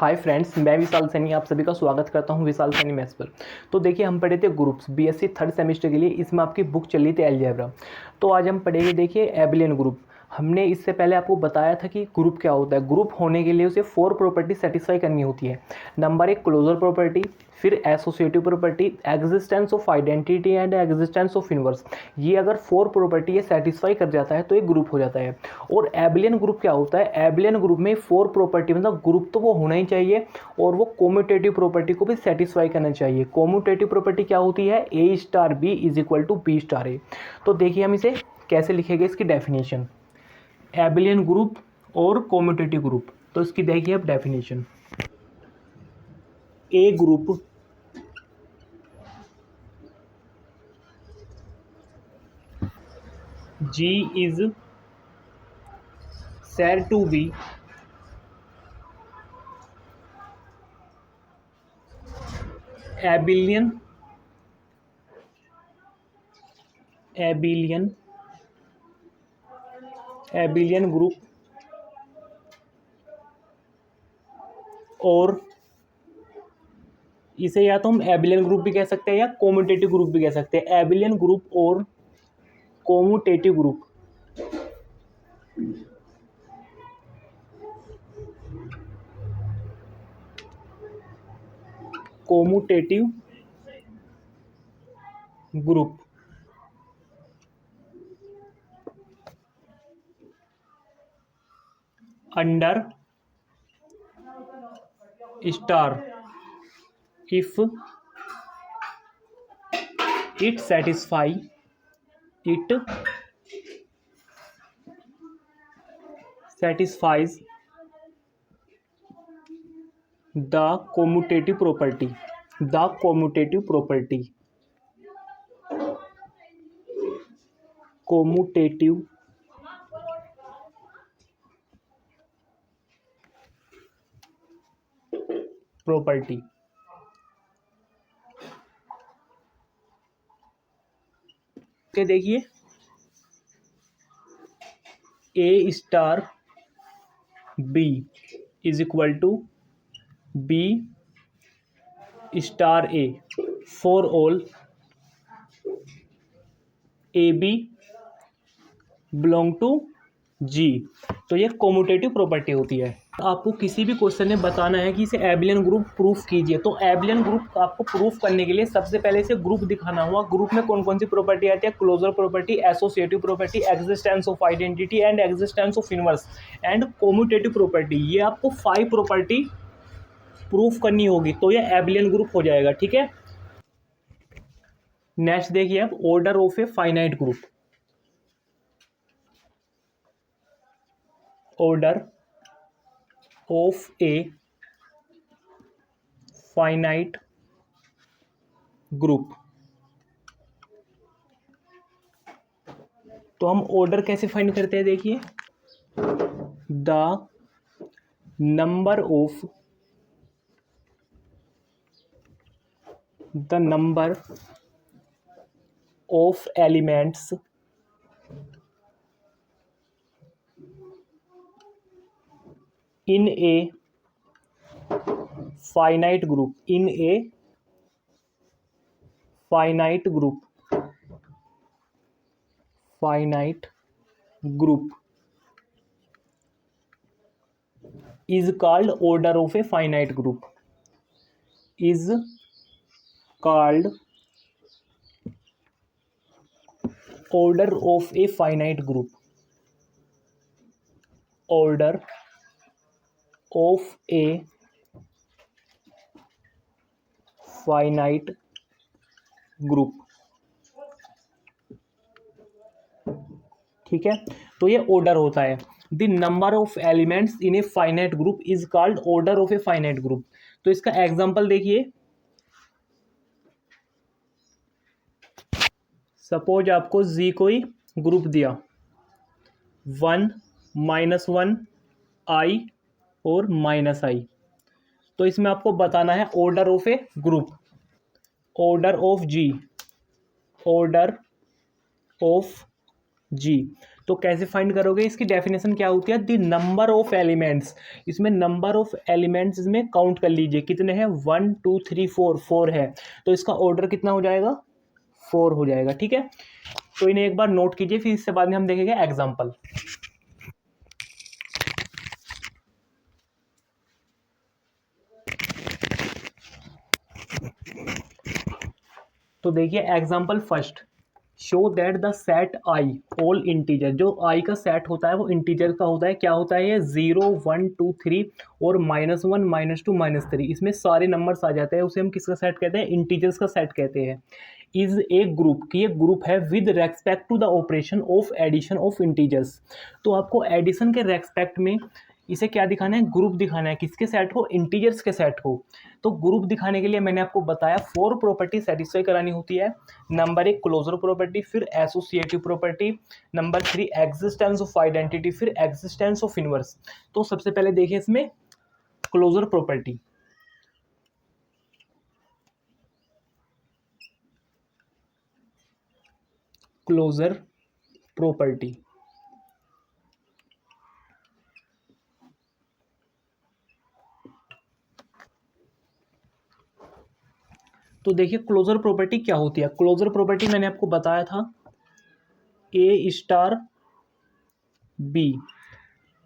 Hi friends, मैं विशाल सैनी आप सभी का स्वागत करता हूं विशाल सैनी मैथ्स पर। तो देखिए, हम पढ़े थे ग्रुप्स बीएससी थर्ड सेमेस्टर के लिए। इसमें आपकी बुक चल रही थी अलजेब्रा। तो आज हम पढ़ेंगे, देखिए, एबिलियन ग्रुप। हमने इससे पहले आपको बताया था कि ग्रुप क्या होता है। ग्रुप होने के लिए उसे 4 प्रॉपर्टी सेटिस्फाई करनी होती है। नंबर 1 क्लोजर प्रॉपर्टी, फिर associative property, existence of identity and existence of inverse. ये अगर 4 प्रॉपर्टी ये सेटिस्फाई कर जाता है तो एक ग्रुप हो जाता है। और एबिलियन ग्रुप क्या होता है? एबिलियन ग्रुप में 4 प्रॉपर्टी, मतलब ग्रुप तो वो होना ही चाहिए और वो कोम्यूटेटिव प्रॉपर्टी को भी सेटिस्फाई करना चाहिए। कोम्यूटेटिव प्रॉपर्टी क्या होती है? A star b is equal to b star a. तो देखिए, हम इसे कैसे लिखेंगे, इसकी डेफिनेशन। एबिलियन ग्रुप और कोम्यूटेटिव ग्रुप, तो इसकी देखिए अब definition. A group G is said to be abelian group और इसे या तो हम एबिलियन ग्रुप भी कह सकते हैं या कोम्यूटेटिव ग्रुप भी कह सकते हैं। एबिलियन ग्रुप और commutative group. Commutative group under star if it satisfies the commutative property commutative property के देखिए, a star b is equal to b star a for all a b belong to G. तो ये कोम्यूटेटिव property होती है। आपको किसी भी question में बताना है कि इसे एबिलियन ग्रुप प्रूफ कीजिए, तो एबिलियन ग्रुप आपको प्रूफ करने के लिए सबसे पहले इसे ग्रुप दिखाना होगा। ग्रुप में कौन कौन सी प्रॉपर्टी आती है? Closure property, associative property, existence of identity and existence of inverse and commutative property. ये आपको 5 प्रॉपर्टी प्रूफ करनी होगी, तो ये एबिलियन ग्रुप हो जाएगा। ठीक है, नेक्स्ट देखिए अब order of a finite group. Order of a finite group. तो हम ऑर्डर कैसे फाइंड करते हैं? देखिए, the number of elements in a finite group is called order of a finite group order of a finite group ठीक है, तो ये ऑर्डर होता है। The number of elements in a finite group is called order of a finite group. तो इसका example देखिए, suppose आपको जी कोई ग्रुप दिया 1 -1 i और -i, तो इसमें आपको बताना है order of a group, order of G तो कैसे फाइंड करोगे, इसकी डेफिनेशन क्या होती है, द नंबर ऑफ एलिमेंट्स। इसमें नंबर ऑफ एलिमेंट्स इसमें काउंट कर लीजिए कितने हैं, 1 2 3 4, 4 है, तो इसका ऑर्डर कितना हो जाएगा, 4 हो जाएगा। ठीक है, तो इन्हें एक बार नोट कीजिए, फिर इससे बाद में हम देखेंगे एग्जाम्पल। तो देखिए example first, show that the set I all integer. जो आई का सेट होता है वो इंटीजर का होता है, क्या होता है ये, 0 1 2 3 और -1 -2 -3, इसमें सारे नंबर्स आ जाते हैं, उसे हम किसका सेट कहते हैं, इंटीजर्स का सेट कहते हैं। इज ए ग्रुप, की एक ग्रुप है with respect to the operation of addition of integers. तो आपको एडिशन के रेस्पेक्ट में इसे क्या दिखाना है, ग्रुप दिखाना है, किसके सेट को, इंटीजर्स के सेट को। तो ग्रुप दिखाने के लिए मैंने आपको बताया 4 प्रॉपर्टी सेटिस्फाई करानी होती है। नंबर 1 क्लोजर प्रॉपर्टी, फिर associative property, number 3 existence of identity, फिर एग्जिस्टेंस ऑफ इनवर्स। तो सबसे पहले देखिए इसमें क्लोजर प्रॉपर्टी। क्लोजर प्रॉपर्टी, तो देखिए क्लोजर प्रॉपर्टी क्या होती है। क्लोजर प्रॉपर्टी मैंने आपको बताया था, ए स्टार बी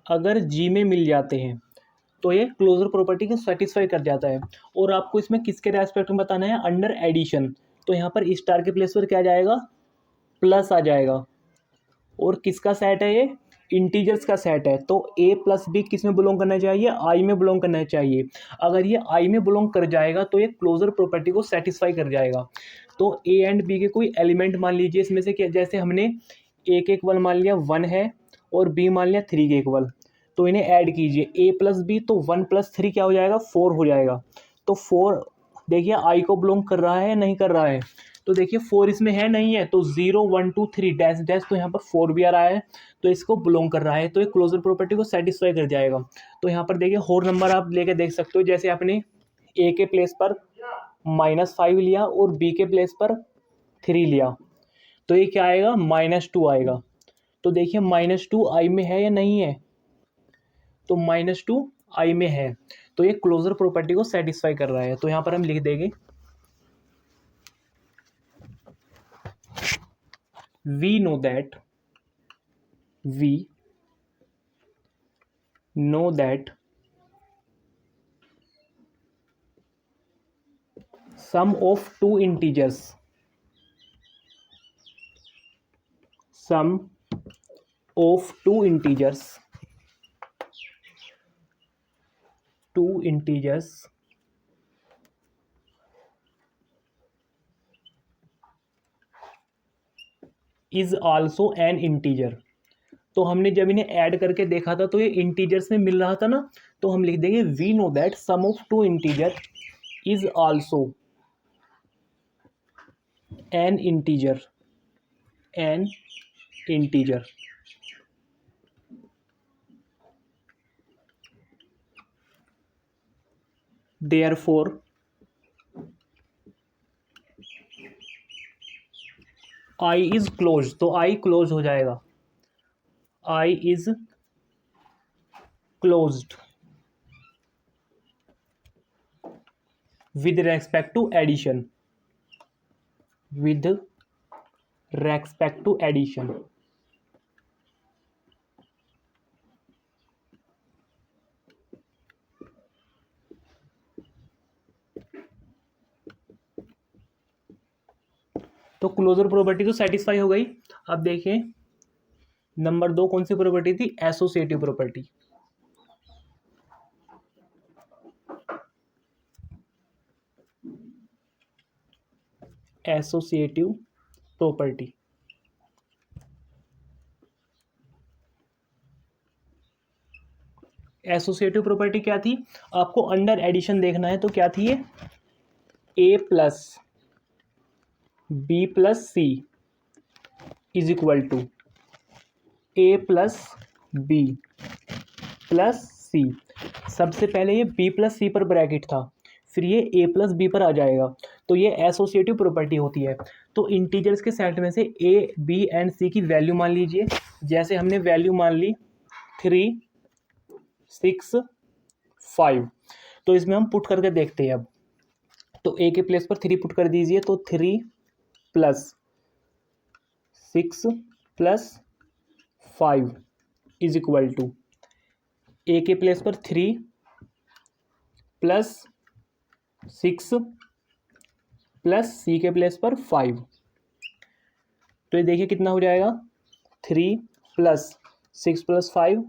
अगर जी में मिल जाते हैं तो ये क्लोजर प्रॉपर्टी को सेटिस्फाई कर जाता है। और आपको इसमें किसके रेस्पेक्ट में बताना है, अंडर एडिशन। तो यहाँ पर स्टार के प्लेस पर क्या आ जाएगा, प्लस आ जाएगा। और किसका सेट है ये, इंटीजर्स का सेट है, तो a प्लस बी किस में बिलोंग करना चाहिए, आई में बिलोंग करना चाहिए। अगर ये आई में बिलोंग कर जाएगा तो ये क्लोजर प्रॉपर्टी को सेटिस्फाई कर जाएगा। तो a एंड b के कोई एलिमेंट मान लीजिए इसमें से, क्या, जैसे हमने a के इक्वल मान लिया 1 है और b मान लिया 3 के इक्वल, तो इन्हें ऐड कीजिए, a प्लस बी, तो 1 + 3 क्या हो जाएगा, 4 हो जाएगा। तो 4 देखिए आई को बिलोंग कर रहा है, नहीं कर रहा है, तो देखिए 4 इसमें है, नहीं है, तो 0 1 2 3 डैश डैश, तो यहाँ पर 4 भी आ रहा है, तो इसको बिलोंग कर रहा है, तो ये क्लोजर प्रॉपर्टी को सेटिस्फाई कर जाएगा। तो यहाँ पर देखिए होल नंबर आप लेके देख सकते हो, जैसे आपने a के प्लेस पर -5 लिया और b के प्लेस पर 3 लिया, तो ये क्या आएगा, -2 आएगा। तो देखिए -2 आई में है या नहीं है, तो -2 आई में है, तो ये क्लोजर प्रॉपर्टी को सेटिस्फाई कर रहा है। तो यहाँ पर हम लिख देंगे we know that sum of two integers is also an integer। तो हमने जब इन्हें ऐड करके देखा था तो ये इंटीजर्स में मिल रहा था ना, तो हम लिख देंगे we know that sum of two integer is also an integer therefore I is closed, तो I क्लोज हो जाएगा, I is closed with respect to addition, तो क्लोजर प्रॉपर्टी तो सेटिस्फाई हो गई। अब देखिए नंबर 2 कौन सी प्रॉपर्टी थी, associative property. Associative property, associative property क्या थी, आपको अंडर एडिशन देखना है, तो क्या थी ये, a plus b plus c is equal to a plus b plus c. सबसे पहले ये b प्लस सी पर ब्रैकेट था, फिर ये a प्लस बी पर आ जाएगा, तो ये एसोसिएटिव प्रॉपर्टी होती है। तो इंटीजर्स के सेट में से ए, बी एंड सी की वैल्यू मान लीजिए। जैसे हमने वैल्यू मान ली 3, 6, 5, तो इसमें हम पुट करके देखते हैं अब। तो ए के प्लेस पर 3 पुट कर दीजिए, तो 3 + 6 + 5 = ए के प्लेस पर 3 + 6 + सी के प्लेस पर 5। तो ये देखिए कितना हो जाएगा, 3 + 6 + 5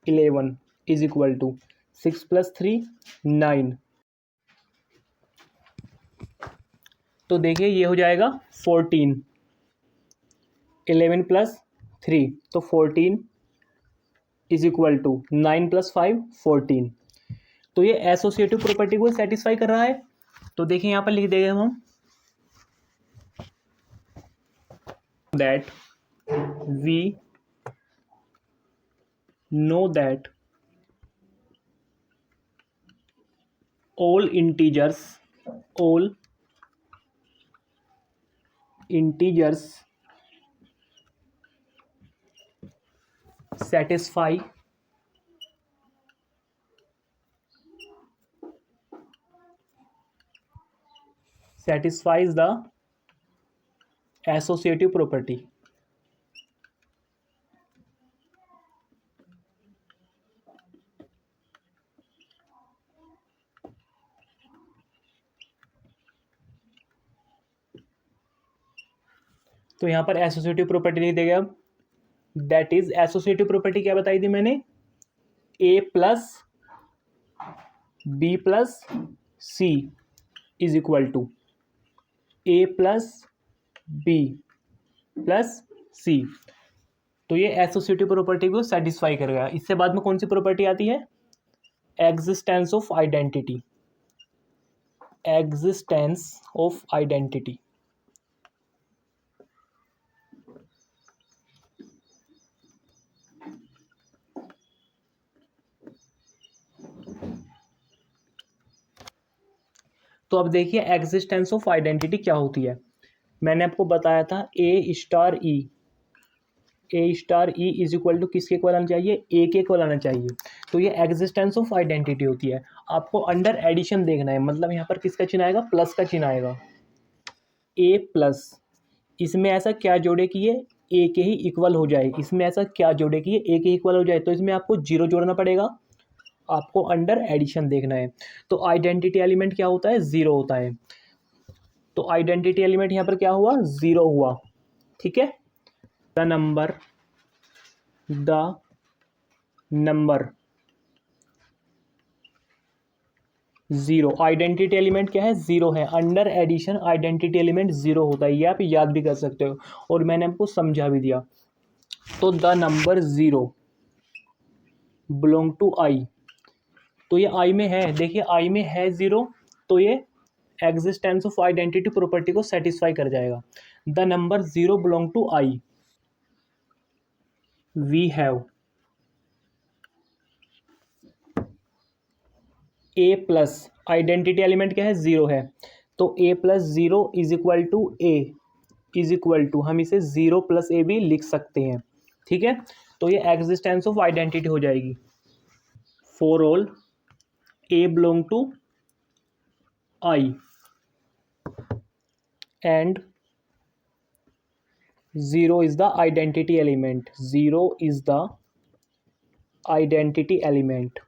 11 = 6 + 3 9। तो देखिए ये हो जाएगा 14, 11 + 3 तो 14 = 9 + 5 14। तो ये एसोसिएटिव प्रॉपर्टी को सेटिस्फाई कर रहा है। तो देखिए यहाँ पर लिख देंगे हम that we know that all integers satisfies the associative property। तो यहाँ पर एसोसिएटिव प्रॉपर्टी लिख देंगे अब। दैट इज एसोसिएटिव प्रॉपर्टी क्या बताई थी मैंने, ए + बी + सी = ए + बी + सी। तो ये एसोसिएटिव प्रॉपर्टी को सेटिस्फाई करेगा। इससे बाद में कौन सी प्रॉपर्टी आती है, एग्जिस्टेंस ऑफ आइडेंटिटी। तो अब देखिए एग्जिस्टेंस ऑफ आइडेंटिटी क्या होती है। मैंने आपको बताया था ए स्टार ई = किसके इक्वल आना चाहिए, ए के इक्वल आना चाहिए। तो ये एग्जिस्टेंस ऑफ आइडेंटिटी होती है। आपको अंडर एडिशन देखना है, मतलब यहाँ पर किसका चिन्ह आएगा, प्लस का चिन्ह आएगा। A+, इसमें ऐसा क्या जोड़े कि ये ए के ही इक्वल हो जाए, इसमें ऐसा क्या जोड़े कि ये ए के इक्वल हो जाए, तो इसमें आपको 0 जोड़ना पड़ेगा। आपको अंडर एडिशन देखना है। तो आइडेंटिटी एलिमेंट क्या होता है, 0 होता है। तो आइडेंटिटी एलिमेंट यहाँ पर क्या हुआ, 0 हुआ। ठीक है। द नंबर 0, आइडेंटिटी एलिमेंट क्या है, 0 है। अंडर एडिशन आइडेंटिटी एलिमेंट 0 होता है, ये आप याद भी कर सकते हो और मैंने आपको समझा भी दिया। तो द नंबर 0 बिलोंग टू आई, तो ये आई में है। देखिए आई में है 0, तो ये एग्जिस्टेंस ऑफ आइडेंटिटी प्रॉपर्टी को सेटिस्फाई कर जाएगा। The number 0 belong to I, we have A+, identity element क्या है, 0 है। तो A + 0 = A हम इसे 0 + A भी लिख सकते हैं। ठीक है। तो ये एग्जिस्टेंस ऑफ आइडेंटिटी हो जाएगी। For all A belong to I and 0 is the identity element, 0 is the identity element।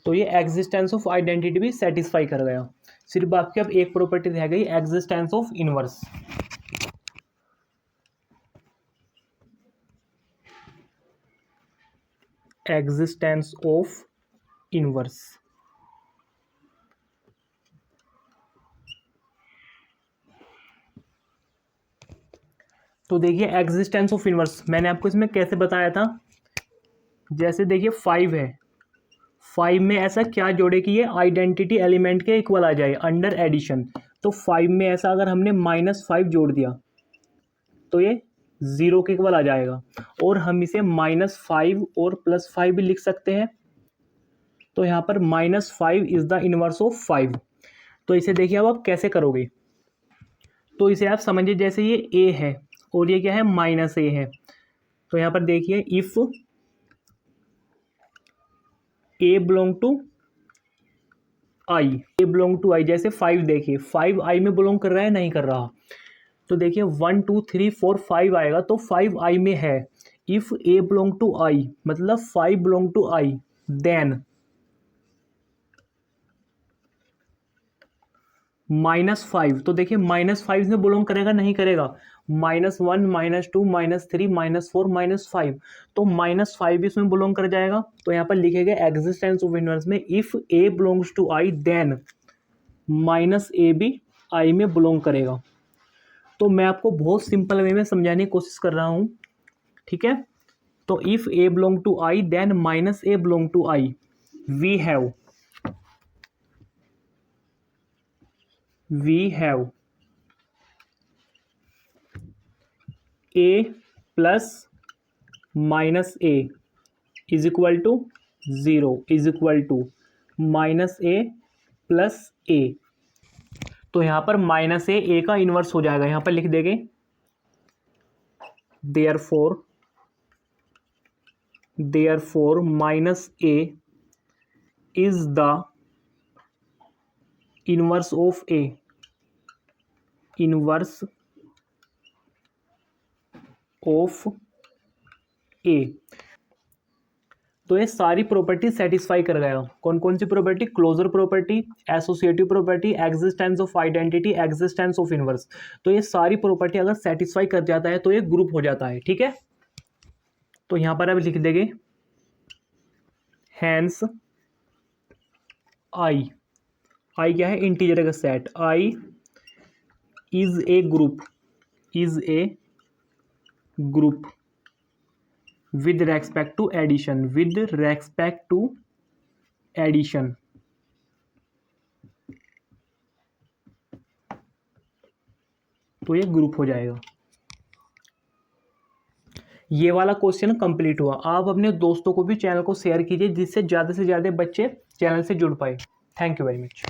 तो ये एग्जिस्टेंस ऑफ आइडेंटिटी भी सेटिस्फाई कर गया। सिर्फ आपकी अब एक प्रॉपर्टी रह गई, existence of inverse. Existence of inverse, तो देखिए एग्जिस्टेंस ऑफ इनवर्स मैंने आपको इसमें कैसे बताया था। जैसे देखिए 5 है, 5 में ऐसा क्या जोड़े कि ये आइडेंटिटी एलिमेंट के इक्वल आ जाए अंडर एडिशन। तो 5 में ऐसा अगर हमने -5 जोड़ दिया, तो ये 0 के इक्वल आ जाएगा। और हम इसे -5 और +5 भी लिख सकते हैं। तो यहाँ पर -5 इज़ द इनवर्स ऑफ 5। तो इसे देखिए अब आप कैसे करोगे। तो इसे आप समझिए जैसे ये a है और ये क्या है, -a है। तो यहाँ पर देखिए if a belong to i, जैसे 5 देखिए 5 i में बिलोंग कर रहा है, नहीं कर रहा। तो देखिए 1 2 3 4 5 आएगा, तो 5 i में है। If a belong to i मतलब 5 बिलोंग टू i, देन -5। तो देखिए -5 में बिलोंग करेगा, नहीं करेगा। -1 -2 -3 -4 -5, तो -5 भी इसमें बिलोंग कर जाएगा। तो यहाँ पर लिखेगा एग्जिस्टेंस ऑफ इनवर्स में if a belongs to i then -a भी i में बिलोंग करेगा। तो मैं आपको बहुत सिंपल वे में समझाने की कोशिश कर रहा हूँ, ठीक है। तो if a belong to i then -a belong to i, we have a plus -a is equal to 0 is equal to -a plus a। तो यहाँ पर -a का इन्वर्स हो जाएगा, यहाँ पर लिख देंगे therefore -a is the inverse of a, inverse of a। तो ये सारी प्रॉपर्टी सेटिस्फाई कर गया। कौन कौन सी property? Closure property, associative property, existence of identity, existence of inverse. तो ये सारी प्रॉपर्टी अगर सेटिस्फाई कर जाता है तो ये ग्रुप हो जाता है, ठीक है। तो यहां पर अब लिख देंगे हैंस आई क्या है? इंटीजर का set. I is a group with respect to addition, तो ये ग्रुप हो जाएगा। ये वाला क्वेश्चन कंप्लीट हुआ। आप अपने दोस्तों को भी चैनल को शेयर कीजिए जिससे ज़्यादा से ज़्यादा बच्चे चैनल से जुड़ पाए। Thank you very much.